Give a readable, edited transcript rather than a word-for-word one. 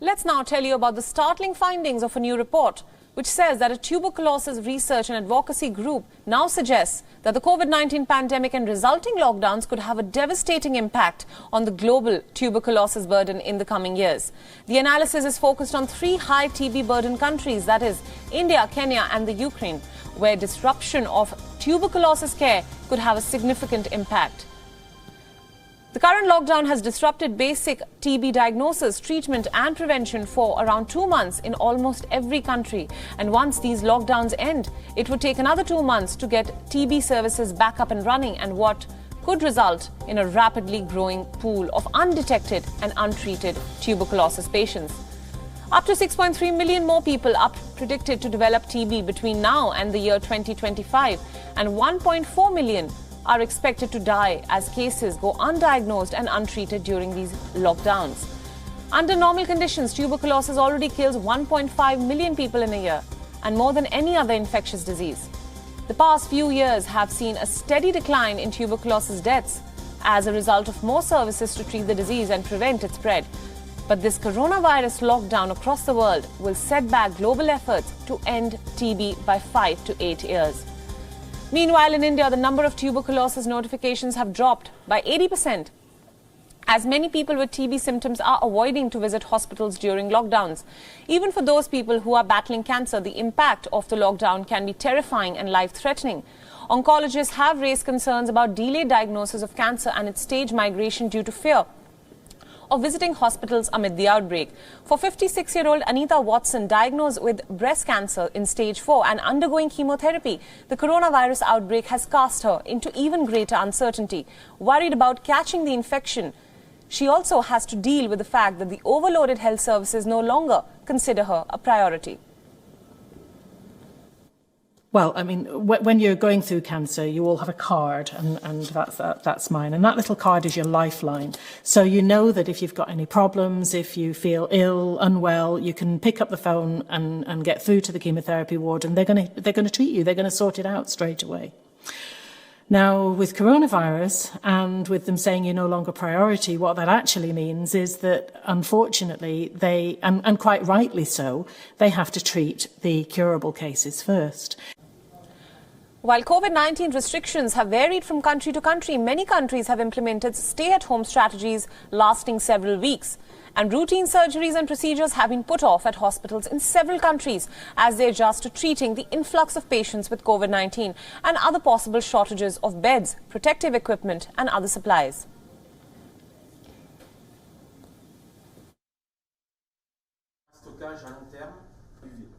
Let's now tell you about the startling findings of a new report, which says that a tuberculosis research and advocacy group now suggests that the COVID-19 pandemic and resulting lockdowns could have a devastating impact on the global tuberculosis burden in the coming years. The analysis is focused on 3 high TB burden countries, that is, India, Kenya and the Ukraine, where disruption of tuberculosis care could have a significant impact. The current lockdown has disrupted basic TB diagnosis, treatment and prevention for around 2 months in almost every country. And once these lockdowns end, it would take another 2 months to get TB services back up and running, and what could result in a rapidly growing pool of undetected and untreated tuberculosis patients. Up to 6.3 million more people are predicted to develop TB between now and the year 2025, and 1.4 million are expected to die as cases go undiagnosed and untreated during these lockdowns. Under normal conditions, tuberculosis already kills 1.5 million people in a year, and more than any other infectious disease. The past few years have seen a steady decline in tuberculosis deaths as a result of more services to treat the disease and prevent its spread. But this coronavirus lockdown across the world will set back global efforts to end TB by 5 to 8 years. Meanwhile, in India, the number of tuberculosis notifications have dropped by 80%, as many people with TB symptoms are avoiding to visit hospitals during lockdowns. Even for those people who are battling cancer, the impact of the lockdown can be terrifying and life-threatening. Oncologists have raised concerns about delayed diagnosis of cancer and its stage migration due to fear of visiting hospitals amid the outbreak. For 56-year-old Anita Watson, diagnosed with breast cancer in stage 4 and undergoing chemotherapy, the coronavirus outbreak has cast her into even greater uncertainty. Worried about catching the infection, she also has to deal with the fact that the overloaded health services no longer consider her a priority. Well, I mean, when you're going through cancer, you all have a card, and that's mine. And that little card is your lifeline. So you know that if you've got any problems, if you feel ill, unwell, you can pick up the phone and get through to the chemotherapy ward, and they're going to treat you. They're going to sort it out straight away. Now, with coronavirus and with them saying you're no longer priority, what that actually means is that, unfortunately, they, and quite rightly so, they have to treat the curable cases first. While COVID-19 restrictions have varied from country to country, many countries have implemented stay-at-home strategies lasting several weeks. And routine surgeries and procedures have been put off at hospitals in several countries as they adjust to treating the influx of patients with COVID-19 and other possible shortages of beds, protective equipment and other supplies. Stockage à long terme privé.